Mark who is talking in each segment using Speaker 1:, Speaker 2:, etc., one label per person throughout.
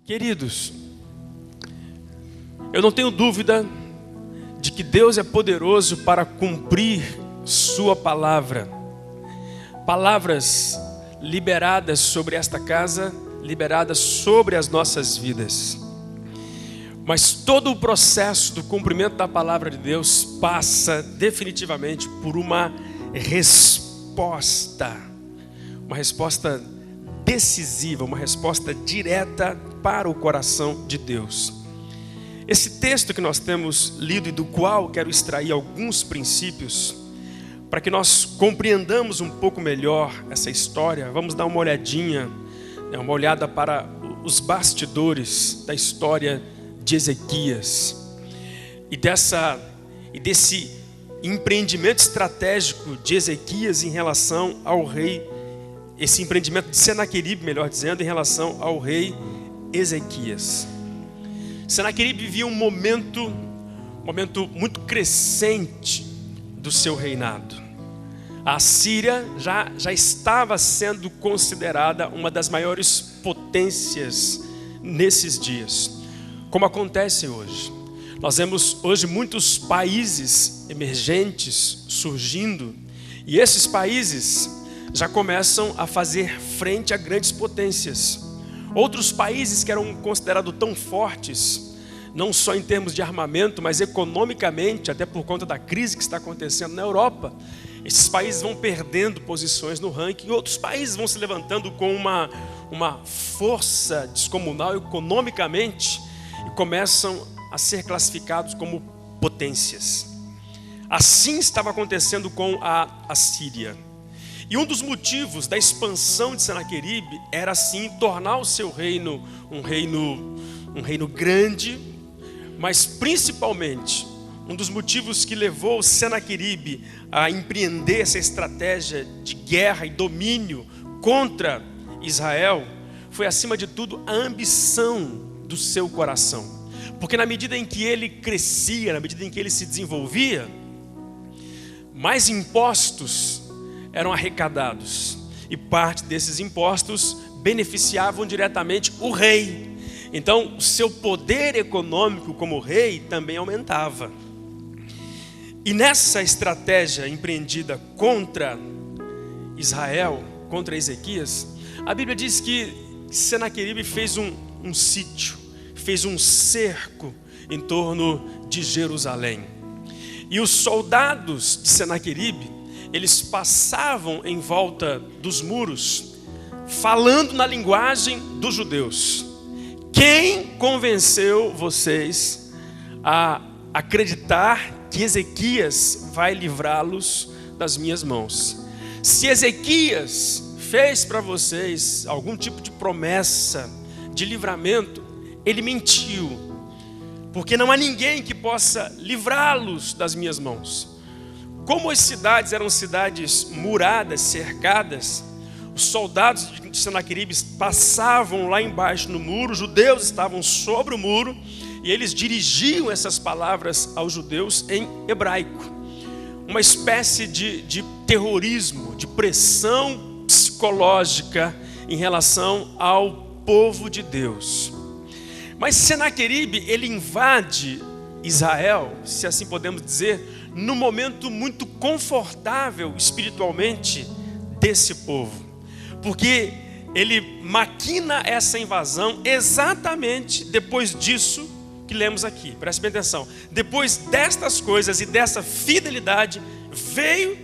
Speaker 1: Queridos, eu não tenho dúvida de que Deus é poderoso para cumprir sua palavra. Palavras liberadas sobre esta casa, liberadas sobre as nossas vidas. Mas todo o processo do cumprimento da palavra de Deus passa definitivamente por uma resposta decisiva, uma resposta direta para o coração de Deus. Esse texto que nós temos lido e do qual quero extrair alguns princípios, para que nós compreendamos um pouco melhor essa história, vamos dar uma olhadinha, uma olhada para os bastidores da história de Ezequias e desse empreendimento estratégico de Ezequias em relação ao rei, esse empreendimento de Senaqueribe, melhor dizendo, em relação ao rei Ezequias. Senaqueribe vivia um momento muito crescente do seu reinado. A Síria já estava sendo considerada uma das maiores potências nesses dias, como acontece hoje. Nós vemos hoje muitos países emergentes surgindo, e esses países já começam a fazer frente a grandes potências. Outros países que eram considerados tão fortes, não só em termos de armamento, mas economicamente, até por conta da crise que está acontecendo na Europa, esses países vão perdendo posições no ranking, e outros países vão se levantando com uma força descomunal economicamente e começam a ser classificados como potências. Assim estava acontecendo com a Síria. E um dos motivos da expansão de Senaqueribe era assim tornar o seu reino um reino grande, mas principalmente um dos motivos que levou Senaqueribe a empreender essa estratégia de guerra e domínio contra Israel foi, acima de tudo, a ambição do seu coração. Porque na medida em que ele crescia, na medida em que ele se desenvolvia, mais impostos eram arrecadados, e parte desses impostos beneficiavam diretamente o rei. Então, o seu poder econômico como rei também aumentava. E nessa estratégia empreendida contra Israel, contra Ezequias, a Bíblia diz que Senaqueribe fez um sítio, fez um cerco em torno de Jerusalém. E os soldados de Senaqueribe, eles passavam em volta dos muros, falando na linguagem dos judeus. Quem convenceu vocês a acreditar que Ezequias vai livrá-los das minhas mãos? Se Ezequias fez para vocês algum tipo de promessa de livramento, ele mentiu, porque não há ninguém que possa livrá-los das minhas mãos. Como as cidades eram cidades muradas, cercadas, os soldados de Senaqueribe passavam lá embaixo no muro, os judeus estavam sobre o muro, e eles dirigiam essas palavras aos judeus em hebraico. Uma espécie de terrorismo, de pressão psicológica em relação ao povo de Deus. Mas Senaqueribe, ele invade Israel, se assim podemos dizer, num momento muito confortável espiritualmente desse povo. Porque ele maquina essa invasão exatamente depois disso que lemos aqui. Preste bem atenção. Depois destas coisas e dessa fidelidade, veio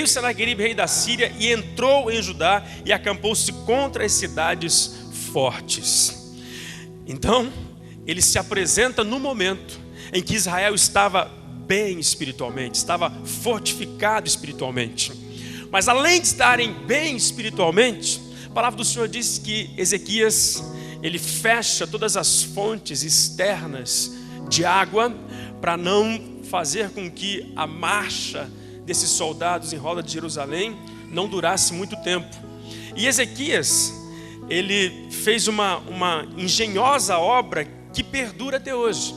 Speaker 1: Senaqueribe, rei da Síria, e entrou em Judá e acampou-se contra as cidades fortes. Então, ele se apresenta no momento em que Israel estava bem espiritualmente, estava fortificado espiritualmente. Mas além de estarem bem espiritualmente, a palavra do Senhor diz que Ezequias, ele fecha todas as fontes externas de água para não fazer com que a marcha desses soldados em roda de Jerusalém não durasse muito tempo. E Ezequias, ele fez uma engenhosa obra que perdura até hoje.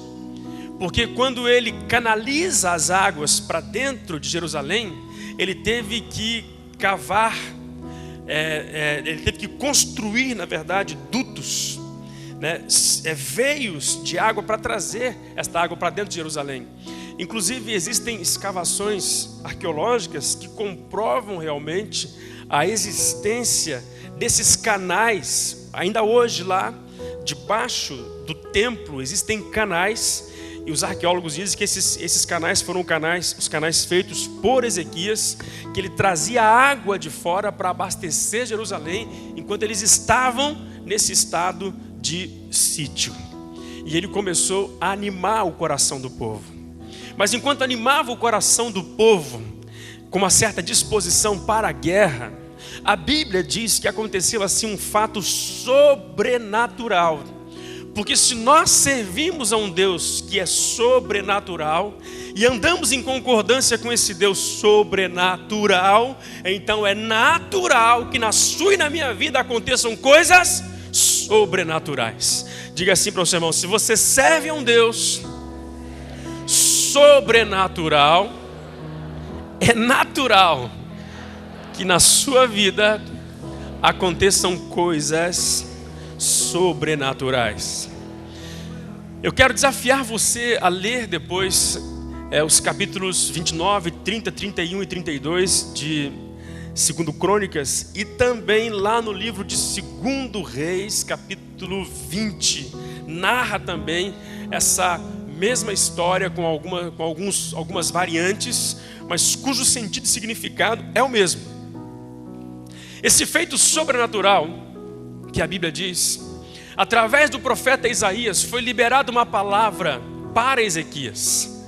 Speaker 1: Porque quando ele canaliza as águas para dentro de Jerusalém, ele teve que cavar, ele teve que construir, na verdade, dutos né, veios de água para trazer esta água para dentro de Jerusalém. Inclusive existem escavações arqueológicas que comprovam realmente a existência desses canais. Ainda hoje lá, debaixo do templo, existem canais, e os arqueólogos dizem que esses canais foram os canais feitos por Ezequias, que ele trazia água de fora para abastecer Jerusalém, enquanto eles estavam nesse estado de sítio. E ele começou a animar o coração do povo. Mas enquanto animava o coração do povo, com uma certa disposição para a guerra, a Bíblia diz que aconteceu assim um fato sobrenatural. Porque se nós servimos a um Deus que é sobrenatural e andamos em concordância com esse Deus sobrenatural, então é natural que na sua e na minha vida aconteçam coisas sobrenaturais. Diga assim para o seu irmão: se você serve a um Deus sobrenatural, é natural que na sua vida aconteçam coisas sobrenaturais. Eu quero desafiar você a ler depois os capítulos 29, 30, 31 e 32 de 2 Crônicas, e também lá no livro de 2 Reis, capítulo 20, narra também essa mesma história com algumas variantes, mas cujo sentido e significado é o mesmo. Esse feito sobrenatural que a Bíblia diz, através do profeta Isaías, foi liberada uma palavra para Ezequias.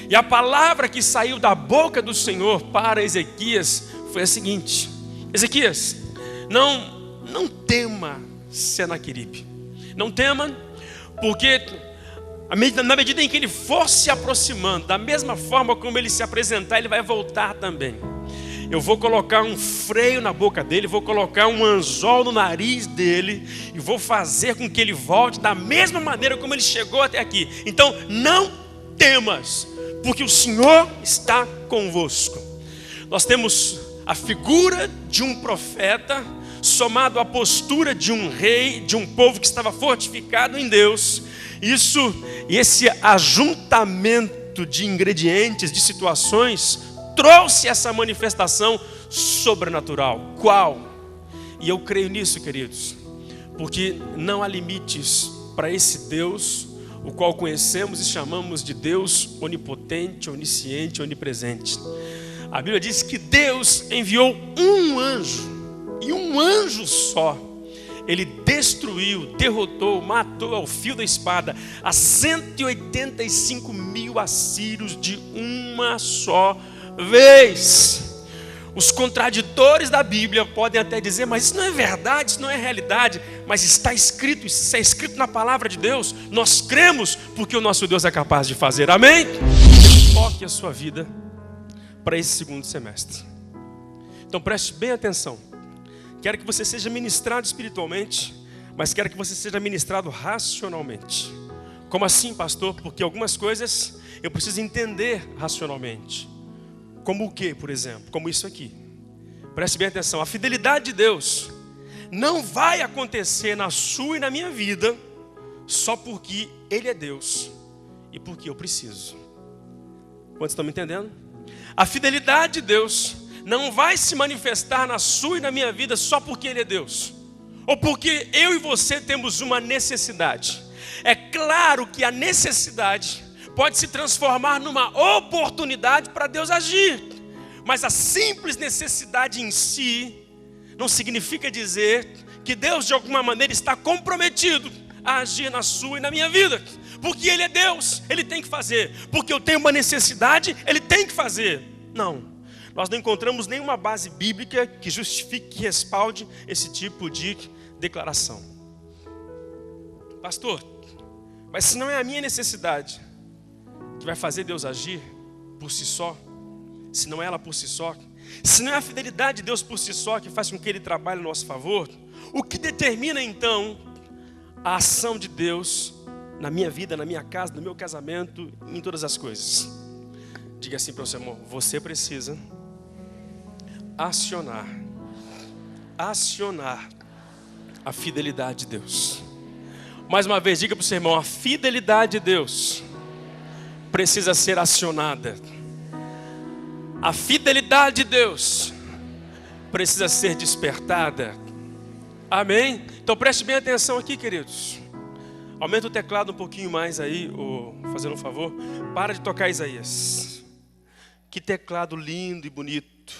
Speaker 1: E a palavra que saiu da boca do Senhor para Ezequias foi a seguinte: Ezequias, não tema Senaqueribe. Não tema, porque na medida em que ele for se aproximando, da mesma forma como ele se apresentar, ele vai voltar também. Eu vou colocar um freio na boca dele, vou colocar um anzol no nariz dele e vou fazer com que ele volte da mesma maneira como ele chegou até aqui. Então não temas, porque o Senhor está convosco. Nós temos a figura de um profeta somado à postura de um rei, de um povo que estava fortificado em Deus. Esse ajuntamento de ingredientes, de situações, trouxe essa manifestação sobrenatural. Qual? E eu creio nisso, queridos, porque não há limites para esse Deus, o qual conhecemos e chamamos de Deus onipotente, onisciente, onipresente. A Bíblia diz que Deus enviou um anjo, e um anjo só. Ele destruiu, derrotou, matou ao fio da espada a 185 mil assírios de uma só vez. Os contraditores da Bíblia podem até dizer: mas isso não é verdade, isso não é realidade. Mas está escrito, isso é escrito na palavra de Deus. Nós cremos porque o nosso Deus é capaz de fazer. Amém? Foque a sua vida para esse segundo semestre. Então preste bem atenção. Quero que você seja ministrado espiritualmente, mas quero que você seja ministrado racionalmente. Como assim, pastor? Porque algumas coisas eu preciso entender racionalmente. Como o que, por exemplo? Como isso aqui. Preste bem atenção. A fidelidade de Deus não vai acontecer na sua e na minha vida só porque Ele é Deus e porque eu preciso. Quantos estão me entendendo? A fidelidade de Deus não vai se manifestar na sua e na minha vida só porque Ele é Deus, ou porque eu e você temos uma necessidade. É claro que a necessidade pode se transformar numa oportunidade para Deus agir, mas a simples necessidade em si não significa dizer que Deus de alguma maneira está comprometido a agir na sua e na minha vida. Porque Ele é Deus, Ele tem que fazer. Porque eu tenho uma necessidade, Ele tem que fazer. Não. Nós não encontramos nenhuma base bíblica que justifique, que respalde esse tipo de declaração. Pastor, mas se não é a minha necessidade que vai fazer Deus agir por si só, se não é ela por si só, se não é a fidelidade de Deus por si só que faz com que Ele trabalhe a nosso favor, o que determina então a ação de Deus na minha vida, na minha casa, no meu casamento, em todas as coisas? Diga assim para o seu irmão: você precisa acionar a fidelidade de Deus. Mais uma vez, diga para o seu irmão: a fidelidade de Deus precisa ser acionada. A fidelidade de Deus precisa ser despertada. Amém? Então preste bem atenção aqui, queridos. Aumenta o teclado um pouquinho mais aí, fazendo um favor. Para de tocar Isaías. Que teclado lindo e bonito.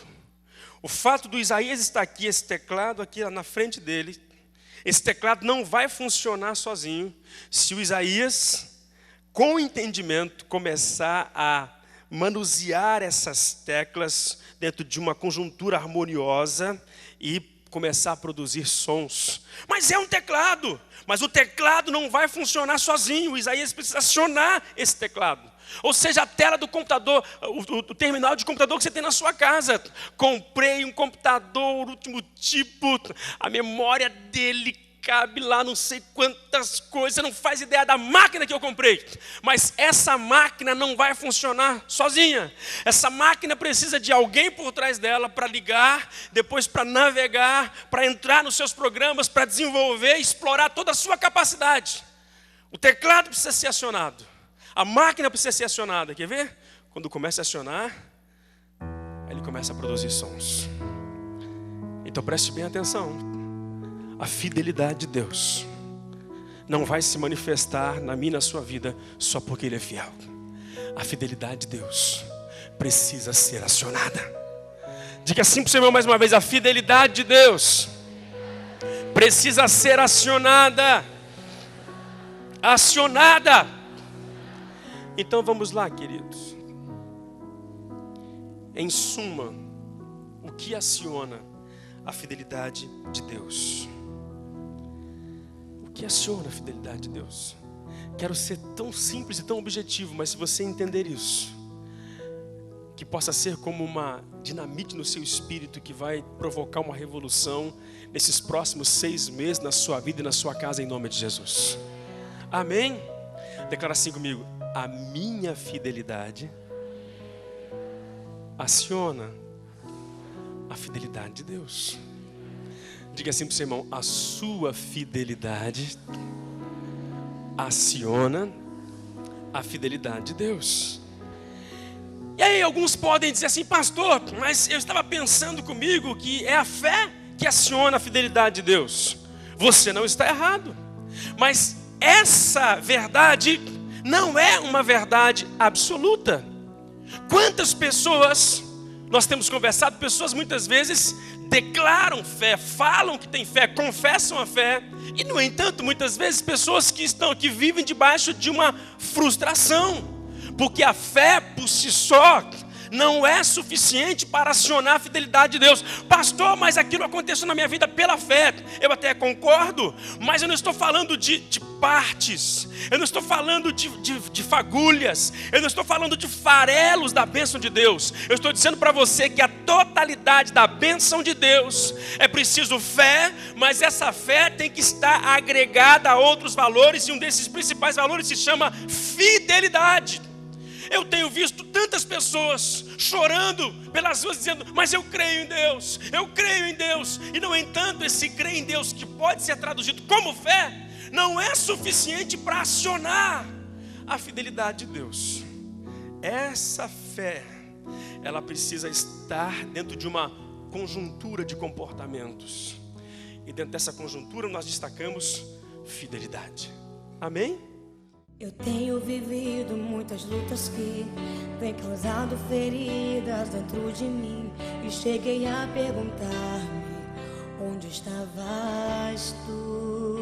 Speaker 1: O fato do Isaías estar aqui, esse teclado aqui na frente dele, esse teclado não vai funcionar sozinho se o Isaías, com entendimento, começar a manusear essas teclas dentro de uma conjuntura harmoniosa e começar a produzir sons. Mas é um teclado, mas o teclado não vai funcionar sozinho. O Isaías precisa acionar esse teclado. Ou seja, a tela do computador, o terminal de computador que você tem na sua casa. Comprei um computador, último tipo, a memória dele cabe lá não sei quantas coisas, você não faz ideia da máquina que eu comprei. Mas essa máquina não vai funcionar sozinha. Essa máquina precisa de alguém por trás dela para ligar, depois para navegar, para entrar nos seus programas, para desenvolver, explorar toda a sua capacidade. O teclado precisa ser acionado. A máquina precisa ser acionada. Quer ver? Quando começa a acionar, aí ele começa a produzir sons. Então preste bem atenção. A fidelidade de Deus não vai se manifestar na minha e na sua vida só porque Ele é fiel. A fidelidade de Deus precisa ser acionada. Diga assim para o seu irmão mais uma vez: a fidelidade de Deus precisa ser acionada. Acionada. Então vamos lá, queridos. Em suma, o que aciona a fidelidade de Deus? O que aciona a fidelidade de Deus? Quero ser tão simples e tão objetivo, mas se você entender isso, que possa ser como uma dinamite no seu espírito que vai provocar uma revolução nesses próximos 6 meses na sua vida e na sua casa, em nome de Jesus. Amém? Declara assim comigo: a minha fidelidade aciona a fidelidade de Deus. Diga assim para o seu irmão: a sua fidelidade aciona a fidelidade de Deus. E aí alguns podem dizer assim: pastor, mas eu estava pensando comigo que é a fé que aciona a fidelidade de Deus. Você não está errado, mas essa verdade não é uma verdade absoluta. Quantas pessoas nós temos conversado, pessoas muitas vezes declaram fé, falam que têm fé, confessam a fé, e no entanto, muitas vezes pessoas que vivem debaixo de uma frustração, porque a fé por si só não é suficiente para acionar a fidelidade de Deus. Pastor, mas aquilo aconteceu na minha vida pela fé. Eu até concordo, mas eu não estou falando de partes. Eu não estou falando de fagulhas. Eu não estou falando de farelos da bênção de Deus. Eu estou dizendo para você que a totalidade da bênção de Deus é preciso fé, mas essa fé tem que estar agregada a outros valores, e um desses principais valores se chama fidelidade. Eu tenho visto tantas pessoas chorando pelas ruas dizendo: mas eu creio em Deus, eu creio em Deus. E no entanto, esse crer em Deus, que pode ser traduzido como fé, não é suficiente para acionar a fidelidade de Deus. Essa fé, ela precisa estar dentro de uma conjuntura de comportamentos. E dentro dessa conjuntura nós destacamos fidelidade. Amém?
Speaker 2: Eu tenho vivido muitas lutas que têm causado feridas dentro de mim, e cheguei a perguntar-me: onde estavas tu?